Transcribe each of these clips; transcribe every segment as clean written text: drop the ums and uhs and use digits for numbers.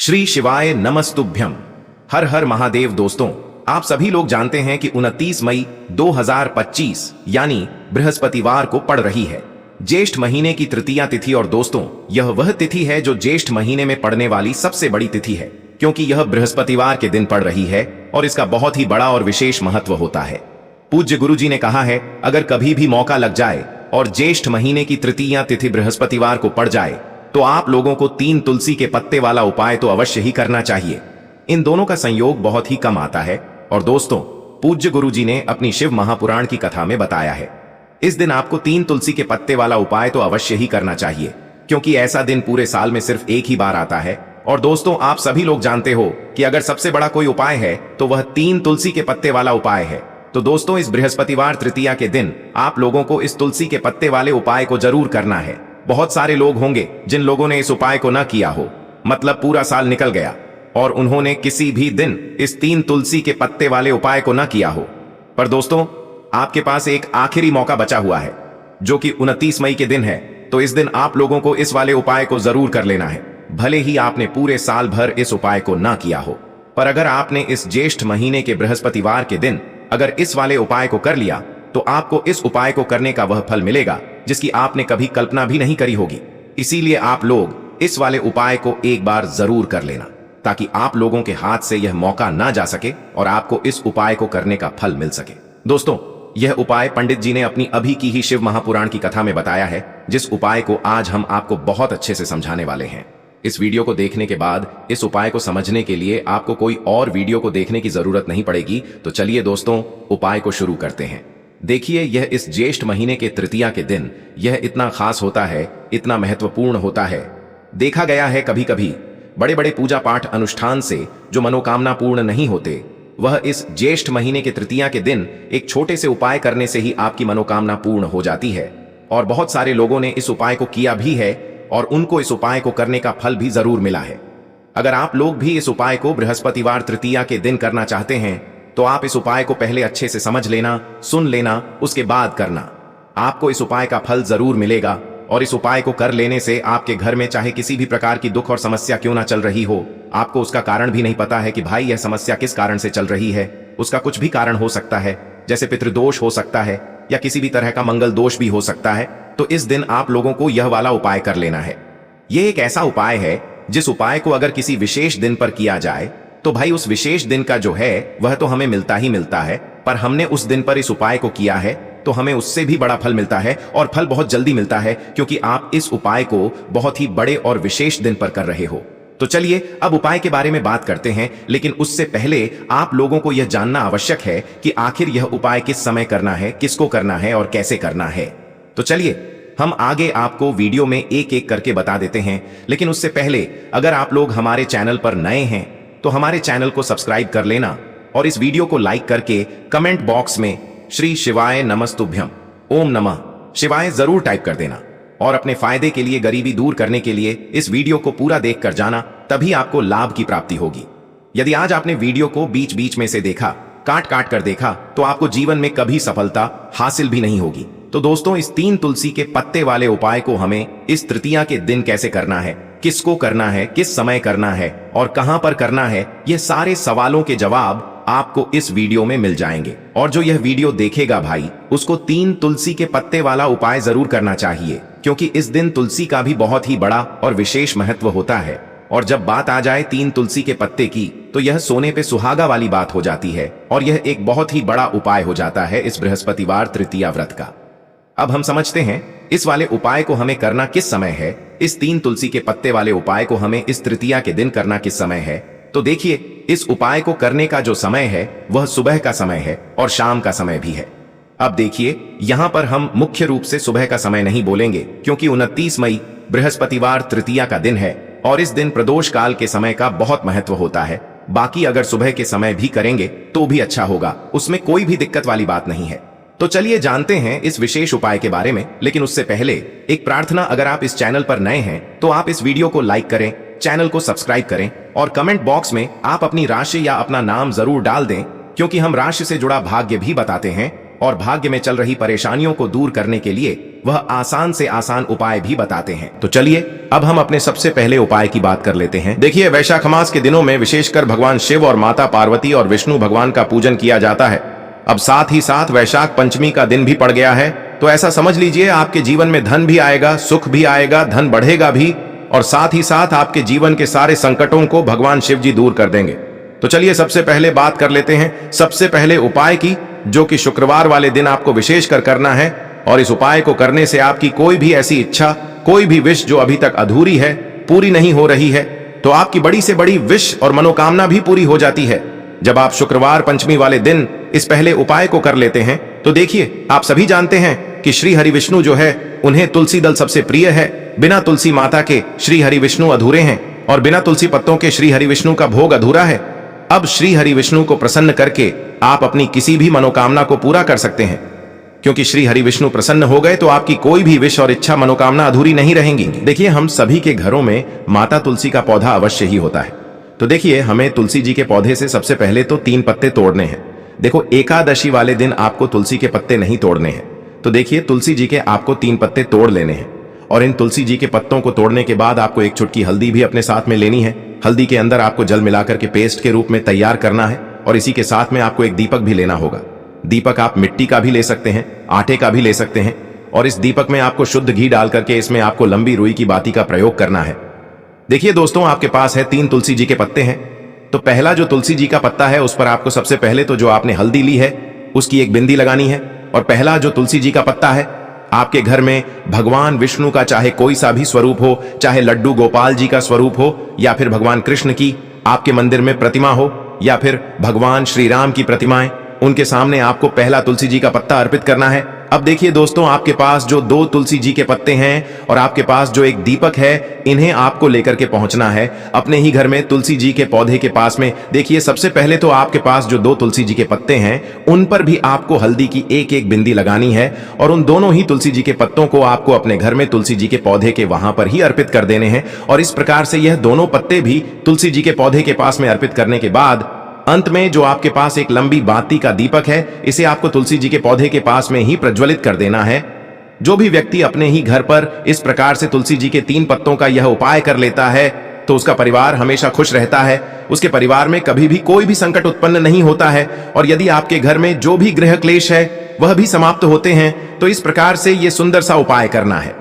श्री शिवाय नमस्तुभ्यम। हर हर महादेव। दोस्तों, आप सभी लोग जानते हैं कि 29 मई 2025 यानी बृहस्पतिवार को पड़ रही है ज्येष्ठ महीने की तृतीया तिथि। और दोस्तों, यह वह तिथि है जो ज्येष्ठ महीने में पड़ने वाली सबसे बड़ी तिथि है, क्योंकि यह बृहस्पतिवार के दिन पड़ रही है और इसका बहुत ही बड़ा और विशेष महत्व होता है। पूज्य गुरु जी ने कहा है, अगर कभी भी मौका लग जाए और ज्येष्ठ महीने की तृतीया तिथि बृहस्पतिवार को पड़ जाए तो आप लोगों को 3 तुलसी के पत्ते वाला उपाय तो अवश्य ही करना चाहिए। इन दोनों का संयोग बहुत ही कम आता है और दोस्तों, पूज्य गुरु जी ने अपनी शिव महापुराण की कथा में बताया है, इस दिन आपको 3 तुलसी के पत्ते वाला उपाय तो अवश्य ही करना चाहिए, क्योंकि ऐसा दिन पूरे साल में सिर्फ एक ही बार आता है। और दोस्तों, आप सभी लोग जानते हो कि अगर सबसे बड़ा कोई उपाय है तो वह 3 तुलसी के पत्ते वाला उपाय है। तो दोस्तों, इस बृहस्पतिवार तृतीया के दिन आप लोगों को इस तुलसी के पत्ते वाले उपाय को जरूर करना है। बहुत सारे लोग होंगे जिन लोगों ने इस उपाय को न किया हो, मतलब पूरा साल निकल गया और उन्होंने किसी भी दिन इस 3 तुलसी के पत्ते वाले उपाय को न किया हो। पर दोस्तों, आपके पास एक आखिरी मौका बचा हुआ है, जो कि 29 मई के दिन है। तो इस दिन आप लोगों को इस वाले उपाय को जरूर कर लेना है, भले ही आपने पूरे साल भर इस उपाय को ना किया हो। पर अगर आपने इस ज्येष्ठ महीने के बृहस्पतिवार के दिन अगर इस वाले उपाय को कर लिया तो आपको इस उपाय को करने का वह फल मिलेगा जिसकी आपने कभी कल्पना भी नहीं करी होगी। इसीलिए आप लोग इस वाले उपाय को एक बार जरूर कर लेना, ताकि आप लोगों के हाथ से यह मौका ना जा सके और आपको इस उपाय को करने का फल मिल सके। दोस्तों, यह उपाय पंडित जी ने अपनी अभी की ही शिव महापुराण की कथा में बताया है, जिस उपाय को आज हम आपको बहुत अच्छे से समझाने वाले हैं। इस वीडियो को देखने के बाद इस उपाय को समझने के लिए आपको कोई और वीडियो को देखने की जरूरत नहीं पड़ेगी। तो चलिए दोस्तों, उपाय को शुरू करते हैं। देखिए, यह इस ज्येष्ठ महीने के तृतीया के दिन यह इतना खास होता है, इतना महत्वपूर्ण होता है। देखा गया है कभी कभी बड़े बड़े पूजा पाठ अनुष्ठान से जो मनोकामना पूर्ण नहीं होते, वह इस ज्येष्ठ महीने के तृतीया के दिन एक छोटे से उपाय करने से ही आपकी मनोकामना पूर्ण हो जाती है। और बहुत सारे लोगों ने इस उपाय को किया भी है और उनको इस उपाय को करने का फल भी जरूर मिला है। अगर आप लोग भी इस उपाय को बृहस्पतिवार तृतीया के दिन करना चाहते हैं तो आप इस उपाय को पहले अच्छे से समझ लेना, सुन लेना, उसके बाद करना। आपको इस उपाय का फल जरूर मिलेगा और इस उपाय को कर लेने से आपके घर में चाहे किसी भी प्रकार की दुख और समस्या क्यों ना चल रही हो, आपको उसका कारण भी नहीं पता है कि भाई यह समस्या किस कारण से चल रही है। उसका कुछ भी कारण हो सकता है, जैसे पितृदोष हो सकता है या किसी भी तरह का मंगल दोष भी हो सकता है। तो इस दिन आप लोगों को यह वाला उपाय कर लेना है। यह एक ऐसा उपाय है जिस उपाय को अगर किसी विशेष दिन पर किया जाए तो भाई उस विशेष दिन का जो है वह तो हमें मिलता ही मिलता है, पर हमने उस दिन पर इस उपाय को किया है तो हमें उससे भी बड़ा फल मिलता है और फल बहुत जल्दी मिलता है, क्योंकि आप इस उपाय को बहुत ही बड़े और विशेष दिन पर कर रहे हो। तो चलिए अब उपाय के बारे में बात करते हैं, लेकिन उससे पहले आप लोगों को यह जानना आवश्यक है कि आखिर यह उपाय किस समय करना है, किसको करना है और कैसे करना है। तो चलिए हम आगे आपको वीडियो में एक एक करके बता देते हैं। लेकिन उससे पहले अगर आप लोग हमारे चैनल पर नए हैं तो हमारे चैनल को सब्सक्राइब कर लेना और इस वीडियो को लाइक करके कमेंट बॉक्स में श्री शिवाय नमस्तुभ्यम, ओम नमः शिवाय जरूर टाइप कर देना। और अपने फायदे के लिए, गरीबी दूर करने के लिए इस वीडियो को पूरा देख कर जाना, तभी आपको लाभ की प्राप्ति होगी। यदि आज आपने वीडियो को बीच बीच में से देखा, काट काट कर देखा, तो आपको जीवन में कभी सफलता हासिल भी नहीं होगी। तो दोस्तों, इस 3 तुलसी के पत्ते वाले उपाय को हमें इस तृतीया के दिन कैसे करना है, किसको करना है, किस समय करना है और कहां पर करना है, ये सारे सवालों के जवाब आपको इस वीडियो में मिल जाएंगे। और जो यह वीडियो देखेगा भाई, उसको 3 तुलसी के पत्ते वाला उपाय जरूर करना चाहिए, क्योंकि इस दिन तुलसी का भी बहुत ही बड़ा और विशेष महत्व होता है। और जब बात आ जाए 3 तुलसी के पत्ते की, तो यह सोने पे सुहागा वाली बात हो जाती है और यह एक बहुत ही बड़ा उपाय हो जाता है इस बृहस्पतिवार तृतीया व्रत का। अब हम समझते हैं इस वाले उपाय को हमें करना किस समय है। इस 3 तुलसी के पत्ते वाले उपाय को हमें इस तृतीया के दिन करना किस समय है। तो देखिए, इस उपाय को करने का जो समय है वह सुबह का समय है और शाम का समय भी है। अब देखिए, यहां पर हम मुख्य रूप से सुबह का समय नहीं बोलेंगे, क्योंकि 29 मई बृहस्पतिवार तृतीया का दिन है और इस दिन प्रदोष काल के समय का बहुत महत्व होता है। बाकी अगर सुबह के समय भी करेंगे तो भी अच्छा होगा, उसमें कोई भी दिक्कत वाली बात नहीं है। तो चलिए जानते हैं इस विशेष उपाय के बारे में। लेकिन उससे पहले एक प्रार्थना, अगर आप इस चैनल पर नए हैं तो आप इस वीडियो को लाइक करें, चैनल को सब्सक्राइब करें और कमेंट बॉक्स में आप अपनी राशि या अपना नाम जरूर डाल दें, क्योंकि हम राशि से जुड़ा भाग्य भी बताते हैं और भाग्य में चल रही परेशानियों को दूर करने के लिए वह आसान से आसान उपाय भी बताते हैं। तो चलिए अब हम अपने सबसे पहले उपाय की बात कर लेते हैं। देखिए, वैशाख मास के दिनों में विशेषकर भगवान शिव और माता पार्वती और विष्णु भगवान का पूजन किया जाता है। अब साथ ही साथ वैशाख पंचमी का दिन भी पड़ गया है, तो ऐसा समझ लीजिए आपके जीवन में धन भी आएगा, सुख भी आएगा, धन बढ़ेगा भी, और साथ ही साथ आपके जीवन के सारे संकटों को भगवान शिव जी दूर कर देंगे। तो चलिए सबसे पहले बात कर लेते हैं सबसे पहले उपाय की, जो कि शुक्रवार वाले दिन आपको विशेषकर करना है। और इस उपाय को करने से आपकी कोई भी ऐसी इच्छा, कोई भी विश जो अभी तक अधूरी है, पूरी नहीं हो रही है, तो आपकी बड़ी से बड़ी विश और मनोकामना भी पूरी हो जाती है। जब आप शुक्रवार पंचमी वाले दिन इस पहले उपाय को कर लेते हैं, तो देखिए, आप सभी जानते हैं कि श्री हरि विष्णु जो है, उन्हें तुलसी दल सबसे प्रिय है। बिना तुलसी माता के श्री हरि विष्णु अधूरे हैं, और बिना तुलसी पत्तों के श्री हरि विष्णु का भोग अधूरा है। अब श्री हरि विष्णु को प्रसन्न करके आप अपनी किसी भी मनोकामना को पूरा कर सकते हैं, क्योंकि श्री हरि विष्णु प्रसन्न हो गए तो आपकी कोई भी विश और इच्छा मनोकामना अधूरी नहीं रहेंगी। देखिए, हम सभी के घरों में माता तुलसी का पौधा अवश्य ही होता है। तो देखिए, हमें तुलसी जी के पौधे से सबसे पहले तो 3 पत्ते तोड़ने हैं। देखो, एकादशी वाले दिन आपको तुलसी के पत्ते नहीं तोड़ने हैं। तो देखिए, तुलसी जी के आपको 3 पत्ते तोड़ लेने हैं, और इन तुलसी जी के पत्तों को तोड़ने के बाद आपको एक चुटकी हल्दी भी अपने साथ में लेनी है। हल्दी के अंदर आपको जल मिलाकर के पेस्ट के रूप में तैयार करना है, और इसी के साथ में आपको एक दीपक भी लेना होगा। दीपक आप मिट्टी का भी ले सकते हैं, आटे का भी ले सकते हैं, और इस दीपक में आपको शुद्ध घी डाल करके इसमें आपको लंबी रुई की बाती का प्रयोग करना है। देखिए दोस्तों, आपके पास है 3 तुलसी जी के पत्ते हैं। तो पहला जो तुलसी जी का पत्ता है, उस पर आपको सबसे पहले तो जो आपने हल्दी ली है उसकी एक बिंदी लगानी है। और पहला जो तुलसी जी का पत्ता है, आपके घर में भगवान विष्णु का चाहे कोई सा भी स्वरूप हो, चाहे लड्डू गोपाल जी का स्वरूप हो, या फिर भगवान कृष्ण की आपके मंदिर में प्रतिमा हो, या फिर भगवान श्री राम की प्रतिमाएं, उनके सामने आपको पहला तुलसी जी का पत्ता अर्पित करना है। अब देखिए दोस्तों, आपके पास जो 2 तुलसी जी के पत्ते हैं और आपके पास जो एक दीपक है, इन्हें आपको लेकर के पहुंचना है अपने ही घर में तुलसी जी के पौधे के पास में। देखिए, सबसे पहले तो आपके पास जो 2 तुलसी जी के पत्ते हैं, उन पर भी आपको हल्दी की एक बिंदी लगानी है, और उन दोनों ही तुलसी जी के पत्तों को आपको अपने घर में तुलसी जी के पौधे के वहां पर ही अर्पित कर देने हैं। और इस प्रकार से यह दोनों पत्ते भी तुलसी जी के पौधे के पास में अर्पित करने के बाद अंत में जो आपके पास एक लंबी बाती का दीपक है, इसे आपको तुलसी जी के पौधे के पास में ही प्रज्वलित कर देना है। जो भी व्यक्ति अपने ही घर पर इस प्रकार से तुलसी जी के 3 पत्तों का यह उपाय कर लेता है, तो उसका परिवार हमेशा खुश रहता है। उसके परिवार में कभी भी कोई भी संकट उत्पन्न नहीं होता है, और यदि आपके घर में जो भी गृह क्लेश है वह भी समाप्त होते हैं। तो इस प्रकार से यह सुंदर सा उपाय करना है।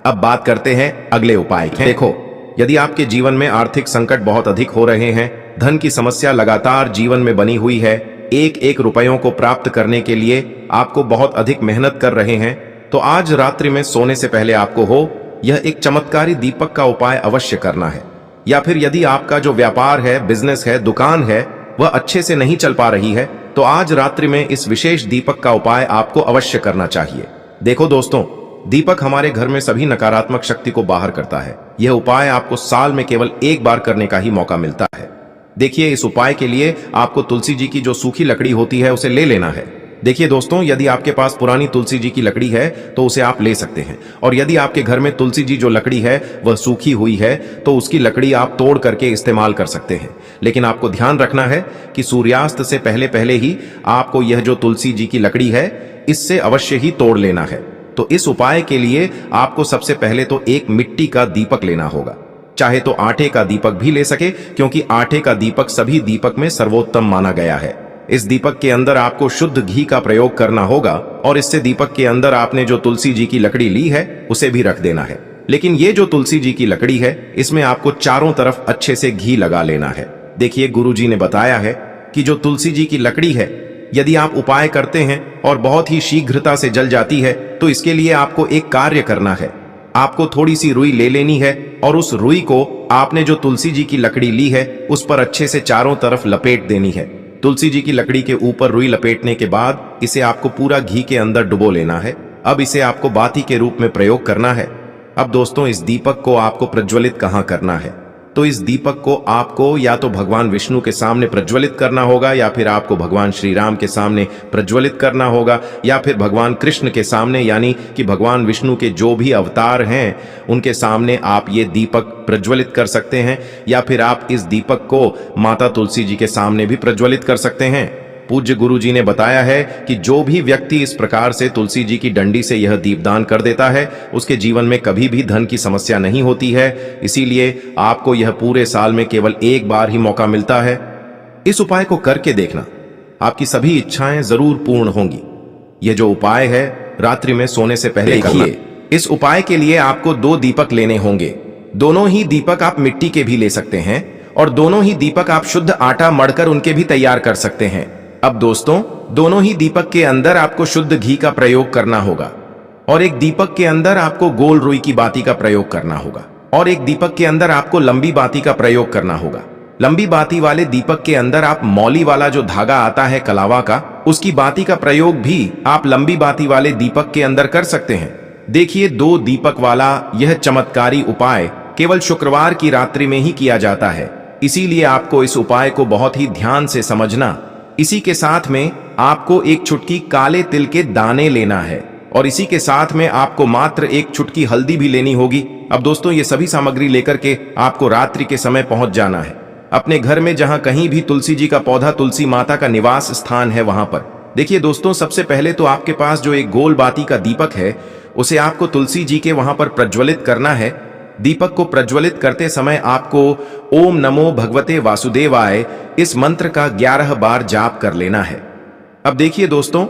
अब बात करते हैं अगले उपाय की। देखो, यदि आपके जीवन में आर्थिक संकट बहुत अधिक हो रहे हैं, धन की समस्या लगातार जीवन में बनी हुई है, एक रुपयों को प्राप्त करने के लिए आपको बहुत अधिक मेहनत कर रहे हैं, तो आज रात्रि में सोने से पहले आपको हो यह एक चमत्कारी दीपक का उपाय अवश्य करना है। या फिर यदि आपका जो व्यापार है, बिजनेस है, दुकान है, वह अच्छे से नहीं चल पा रही है, तो आज रात्रि में इस विशेष दीपक का उपाय आपको अवश्य करना चाहिए। देखो दोस्तों, दीपक हमारे घर में सभी नकारात्मक शक्ति को बाहर करता है। यह उपाय आपको साल में केवल 1 बार करने का ही मौका मिलता है। देखिए, इस उपाय के लिए आपको तुलसी जी की जो सूखी लकड़ी होती है उसे ले लेना है। देखिए दोस्तों, यदि आपके पास पुरानी तुलसी जी की लकड़ी है तो उसे आप ले सकते हैं, और यदि आपके घर में तुलसी जी जो लकड़ी है वह सूखी हुई है, तो उसकी लकड़ी आप तोड़ करके इस्तेमाल कर सकते हैं। लेकिन आपको ध्यान रखना है कि सूर्यास्त से पहले पहले ही आपको यह जो तुलसी जी की लकड़ी है, इससे अवश्य ही तोड़ लेना है। तो इस उपाय के लिए आपको सबसे पहले तो एक मिट्टी का दीपक लेना होगा। चाहे तो आटे का दीपक भी ले सके, क्योंकि आटे का दीपक सभी दीपक में सर्वोत्तम माना गया है। इस दीपक के अंदर आपको शुद्ध घी का प्रयोग करना होगा, और इससे दीपक के अंदर आपने जो तुलसी जी की लकड़ी ली है उसे भी रख देना है। लेकिन ये जो तुलसी जी की लकड़ी है, इसमें आपको चारों तरफ अच्छे से घी लगा लेना है। देखिए, गुरु जी ने बताया है कि जो तुलसी जी की लकड़ी है, यदि आप उपाय करते हैं और बहुत ही शीघ्रता से जल जाती है, तो इसके लिए आपको एक कार्य करना है। आपको थोड़ी सी रुई ले लेनी है, और उस रुई को आपने जो तुलसी जी की लकड़ी ली है उस पर अच्छे से चारों तरफ लपेट देनी है। तुलसी जी की लकड़ी के ऊपर रुई लपेटने के बाद इसे आपको पूरा घी के अंदर डुबो लेना है। अब इसे आपको बाती के रूप में प्रयोग करना है। अब दोस्तों, इस दीपक को आपको प्रज्वलित कहाँ करना है? तो इस दीपक को आपको या तो भगवान विष्णु के सामने प्रज्वलित करना होगा, या फिर आपको भगवान श्री राम के सामने प्रज्वलित करना होगा, या फिर भगवान कृष्ण के सामने, यानी कि भगवान विष्णु के जो भी अवतार हैं उनके सामने आप ये दीपक प्रज्वलित कर सकते हैं। या फिर आप इस दीपक को माता तुलसी जी के सामने भी प्रज्वलित कर सकते हैं। पूज्य गुरु जी ने बताया है कि जो भी व्यक्ति इस प्रकार से तुलसी जी की डंडी से यह दीपदान कर देता है उसके जीवन में कभी भी धन की समस्या नहीं होती है। इसीलिए आपको यह पूरे साल में केवल एक बार ही मौका मिलता है। इस उपाय को करके देखना, आपकी सभी इच्छाएं जरूर पूर्ण होंगी। यह जो उपाय है रात्रि में सोने से पहले देखिए। इस उपाय के लिए आपको 2 दीपक लेने होंगे। दोनों ही दीपक आप मिट्टी के भी ले सकते हैं और दोनों ही दीपक आप शुद्ध आटा मढ़कर उनके भी तैयार कर सकते हैं। अब दोस्तों, दोनों ही दीपक के अंदर आपको शुद्ध घी का प्रयोग करना होगा और एक दीपक के अंदर आपको गोल रुई की बाती का प्रयोग करना होगा और एक दीपक के अंदर आपको लंबी बाती का प्रयोग करना होगा। लंबी बाती वाले दीपक के अंदर आप मौली वाला जो धागा आता है कलावा का, उसकी बाती का प्रयोग भी आप लंबी बाती वाले दीपक के अंदर कर सकते हैं। देखिए, 2 दीपक वाला यह चमत्कारी उपाय केवल शुक्रवार की रात्रि में ही किया जाता है। इसीलिए आपको इस उपाय को बहुत ही ध्यान से समझना। इसी के साथ में आपको एक चुटकी काले तिल के दाने लेना है और इसी के साथ में आपको मात्र एक चुटकी हल्दी भी लेनी होगी। अब दोस्तों, ये सभी सामग्री लेकर के आपको रात्रि के समय पहुंच जाना है अपने घर में, जहां कहीं भी तुलसी जी का पौधा, तुलसी माता का निवास स्थान है, वहां पर। देखिए दोस्तों, सबसे पहले तो आपके पास जो एक गोल बाती का दीपक है उसे आपको तुलसी जी के वहां पर प्रज्वलित करना है। दीपक को प्रज्वलित करते समय आपको ओम नमो भगवते वासुदेवाय इस मंत्र का 11 बार जाप कर लेना है। अब देखिए दोस्तों,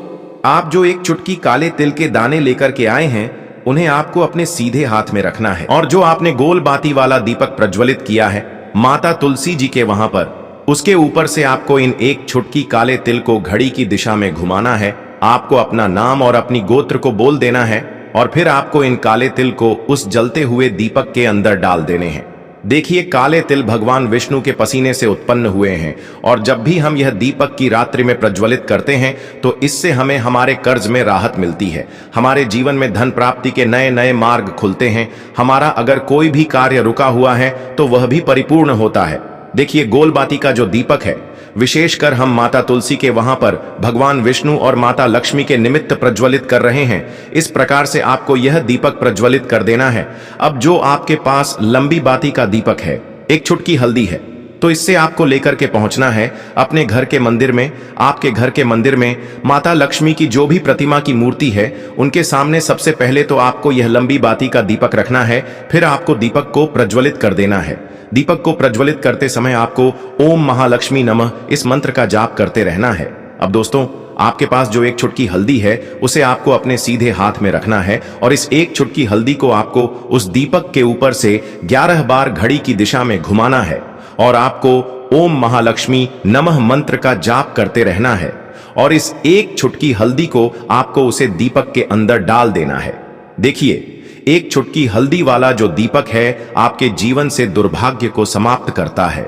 आप जो एक चुटकी काले तिल के दाने लेकर के आए हैं उन्हें आपको अपने सीधे हाथ में रखना है और जो आपने गोल बाती वाला दीपक प्रज्वलित किया है माता तुलसी जी के वहां पर, उसके ऊपर से आपको इन एक चुटकी काले तिल को घड़ी की दिशा में घुमाना है। आपको अपना नाम और अपनी गोत्र को बोल देना है और फिर आपको इन काले तिल को उस जलते हुए दीपक के अंदर डाल देने हैं। देखिए, काले तिल भगवान विष्णु के पसीने से उत्पन्न हुए हैं और जब भी हम यह दीपक की रात्रि में प्रज्वलित करते हैं तो इससे हमें हमारे कर्ज में राहत मिलती है, हमारे जीवन में धन प्राप्ति के नए नए मार्ग खुलते हैं, हमारा अगर कोई भी कार्य रुका हुआ है तो वह भी परिपूर्ण होता है। देखिए, गोल बाती का जो दीपक है विशेषकर हम माता तुलसी के वहां पर भगवान विष्णु और माता लक्ष्मी के निमित्त प्रज्वलित कर रहे हैं। इस प्रकार से आपको यह दीपक प्रज्वलित कर देना है। अब जो आपके पास लंबी बाती का दीपक है, एक चुटकी हल्दी है, तो इससे आपको लेकर के पहुंचना है अपने घर के मंदिर में। आपके घर के मंदिर में माता लक्ष्मी की जो भी प्रतिमा की मूर्ति है उनके सामने सबसे पहले तो आपको यह लंबी बाती का दीपक रखना है। फिर आपको दीपक को प्रज्वलित कर देना है। दीपक को प्रज्वलित करते समय आपको ओम महालक्ष्मी नमः इस मंत्र का जाप करते रहना है। अब दोस्तों, आपके पास जो एक चुटकी हल्दी है उसे आपको अपने सीधे हाथ में रखना है और इस एक चुटकी हल्दी को आपको उस दीपक के ऊपर से 11 बार घड़ी की दिशा में घुमाना है और आपको ओम महालक्ष्मी नमः मंत्र का जाप करते रहना है और इस एक चुटकी हल्दी को आपको उसे दीपक के अंदर डाल देना है। देखिए, एक चुटकी हल्दी वाला जो दीपक है आपके जीवन से दुर्भाग्य को समाप्त करता है,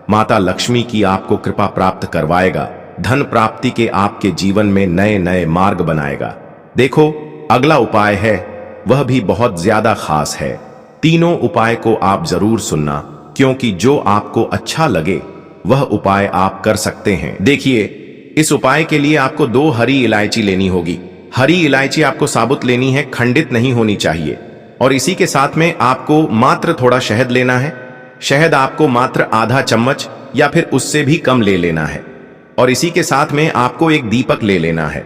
माता लक्ष्मी की आपको कृपा प्राप्त करवाएगा, धन प्राप्ति के आपके जीवन में नए नए मार्ग बनाएगा। देखो, अगला उपाय है वह भी बहुत ज्यादा खास है। तीनों उपाय को आप जरूर सुनना, क्योंकि जो आपको अच्छा लगे वह उपाय आप कर सकते हैं। देखिए, इस उपाय के लिए आपको 2 हरी इलायची लेनी होगी। हरी इलायची आपको साबुत लेनी है, खंडित नहीं होनी चाहिए। और इसी के साथ में आपको मात्र थोड़ा शहद लेना है। शहद आपको मात्र आधा चम्मच या फिर उससे भी कम ले लेना है। और इसी के साथ में आपको एक दीपक ले लेना है।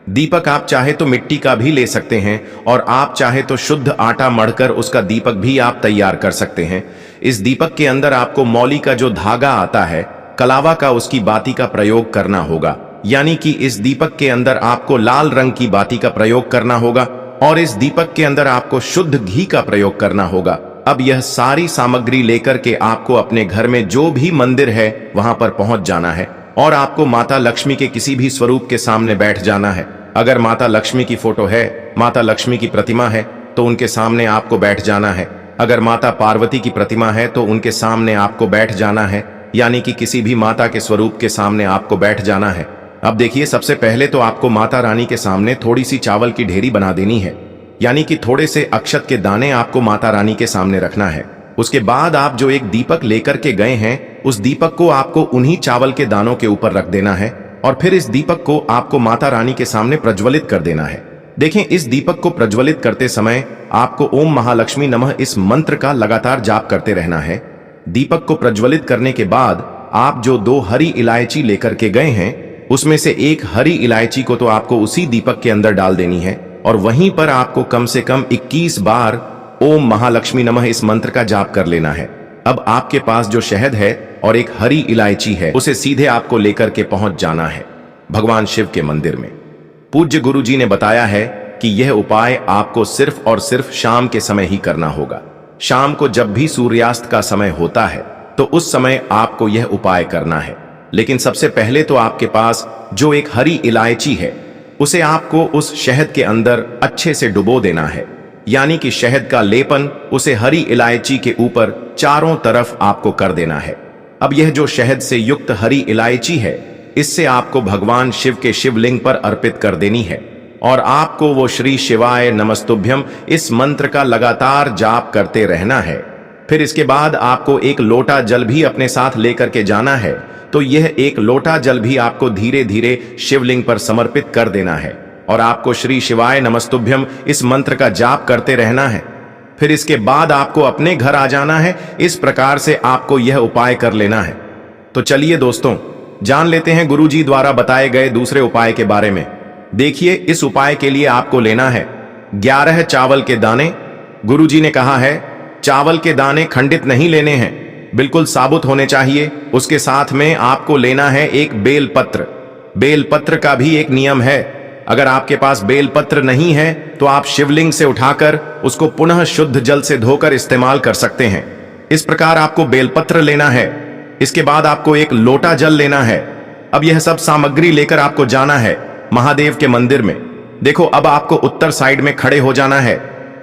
दीपक आप चाहे तो मिट्टी का भी ले सकते हैं और आप चाहे तो शुद्ध आटा मढ़कर उसका दीपक भी आप तैयार कर सकते हैं। इस दीपक के अंदर आपको मौली का जो धागा आता है कलावा का, उसकी बाती का प्रयोग करना होगा। यानी कि इस दीपक के अंदर आपको लाल रंग की बाती का प्रयोग करना होगा और इस दीपक के अंदर आपको शुद्ध घी का प्रयोग करना होगा। अब यह सारी सामग्री लेकर के आपको अपने घर में जो भी मंदिर है वहां पर पहुंच जाना है और आपको माता लक्ष्मी के किसी भी स्वरूप के सामने बैठ जाना है। अगर माता लक्ष्मी की फोटो है, माता लक्ष्मी की प्रतिमा है, तो उनके सामने आपको बैठ जाना है। अगर माता पार्वती की प्रतिमा है तो उनके सामने आपको बैठ जाना है, यानी कि किसी भी माता के स्वरूप के सामने आपको बैठ जाना है। अब देखिए, सबसे पहले तो आपको माता रानी के सामने थोड़ी सी चावल की ढेरी बना देनी है, यानी कि थोड़े से अक्षत के दाने आपको माता रानी के सामने रखना है। उसके बाद आप जो एक दीपक लेकर के गए हैं उस दीपक को आपको उन्हीं चावल के दानों के ऊपर रख देना है और फिर इस दीपक को आपको माता रानी के सामने प्रज्वलित कर देना है। देखें, इस दीपक को प्रज्वलित करते समय आपको ओम महालक्ष्मी नमः इस मंत्र का लगातार जाप करते रहना है। दीपक को प्रज्वलित करने के बाद आप जो 2 हरी इलायची लेकर के गए हैं उसमें से एक हरी इलायची को तो आपको उसी दीपक के अंदर डाल देनी है और वहीं पर आपको कम से कम 21 बार ओम महालक्ष्मी नमः इस मंत्र का जाप कर लेना है। अब आपके पास जो शहद है और एक हरी इलायची है उसे सीधे आपको लेकर के पहुंच जाना है भगवान शिव के मंदिर में। पूज्य गुरु जी ने बताया है कि यह उपाय आपको सिर्फ और सिर्फ शाम के समय ही करना होगा। शाम को जब भी सूर्यास्त का समय होता है तो उस समय आपको यह उपाय करना है। लेकिन सबसे पहले तो आपके पास जो एक हरी इलायची है उसे आपको उस शहद के अंदर अच्छे से डुबो देना है, यानी कि शहद का लेपन उसे हरी इलायची के ऊपर चारों तरफ आपको कर देना है। अब यह जो शहद से युक्त हरी इलायची है इससे आपको भगवान शिव के शिवलिंग पर अर्पित कर देनी है और आपको वो श्री शिवाय नमस्तुभ्यम इस मंत्र का लगातार जाप करते रहना है। फिर इसके बाद आपको एक लोटा जल भी अपने साथ लेकर के जाना है, तो यह एक लोटा जल भी आपको धीरे धीरे शिवलिंग पर समर्पित कर देना है और आपको श्री शिवाय नमस्तुभ्यम इस मंत्र का जाप करते रहना है। फिर इसके बाद आपको अपने घर आ जाना है। इस प्रकार से आपको यह उपाय कर लेना है। तो चलिए दोस्तों, जान लेते हैं गुरु जी द्वारा बताए गए दूसरे उपाय के बारे में। देखिए, इस उपाय के लिए आपको लेना है 11 चावल के दाने। गुरु जी ने कहा है चावल के दाने खंडित नहीं लेने हैं, बिल्कुल साबुत होने चाहिए। उसके साथ में आपको लेना है एक बेलपत्र। बेलपत्र का भी एक नियम है, अगर आपके पास बेलपत्र नहीं है तो आप शिवलिंग से उठाकर उसको पुनः शुद्ध जल से धोकर इस्तेमाल कर सकते हैं। इस प्रकार आपको बेलपत्र लेना है। इसके बाद आपको एक लोटा जल लेना है। अब यह सब सामग्री लेकर आपको जाना है महादेव के मंदिर में। देखो, अब आपको उत्तर साइड में खड़े हो जाना है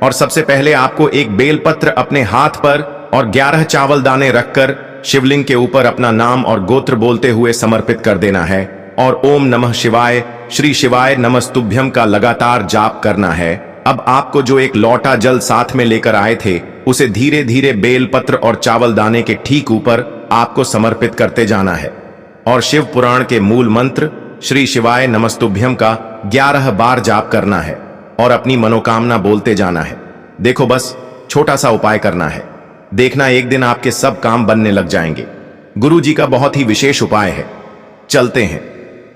और सबसे पहले आपको एक बेलपत्र अपने हाथ पर और 11 चावल दाने रखकर शिवलिंग के ऊपर अपना नाम और गोत्र बोलते हुए समर्पित कर देना है और ओम नमः शिवाय श्री शिवाय नमस्तुभ्यम का लगातार जाप करना है। अब आपको जो एक लोटा जल साथ में लेकर आए थे उसे धीरे धीरे बेलपत्र और चावल दाने के ठीक ऊपर आपको समर्पित करते जाना है और शिव पुराण के मूल मंत्र श्री शिवाय नमस्तुभ्यम का 11 बार जाप करना है और अपनी मनोकामना बोलते जाना है। देखो, बस छोटा सा उपाय करना है, देखना एक दिन आपके सब काम बनने लग जाएंगे। गुरु जी का बहुत ही विशेष उपाय है। चलते हैं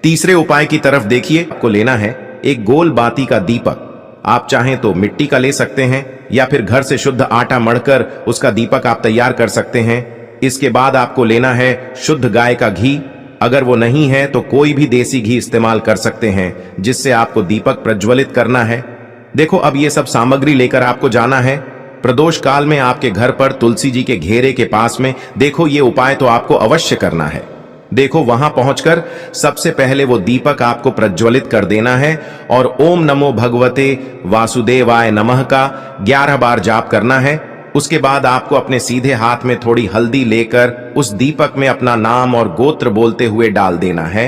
तीसरे उपाय की तरफ। देखिए, आपको लेना है एक गोल बाती का दीपक। आप चाहें तो मिट्टी का ले सकते हैं या फिर घर से शुद्ध आटा मढ़कर उसका दीपक आप तैयार कर सकते हैं। इसके बाद आपको लेना है शुद्ध गाय का घी। अगर वो नहीं है तो कोई भी देसी घी इस्तेमाल कर सकते हैं, जिससे आपको दीपक प्रज्वलित करना है। देखो, अब ये सब सामग्री लेकर आपको जाना है प्रदोष काल में आपके घर पर तुलसी जी के घेरे के पास में। देखो, ये उपाय तो आपको अवश्य करना है। देखो, वहां पहुंचकर सबसे पहले वो दीपक आपको प्रज्वलित कर देना है और ओम नमो भगवते वासुदेवाय नमः का 11 बार जाप करना है। उसके बाद आपको अपने सीधे हाथ में थोड़ी हल्दी लेकर उस दीपक में अपना नाम और गोत्र बोलते हुए डाल देना है।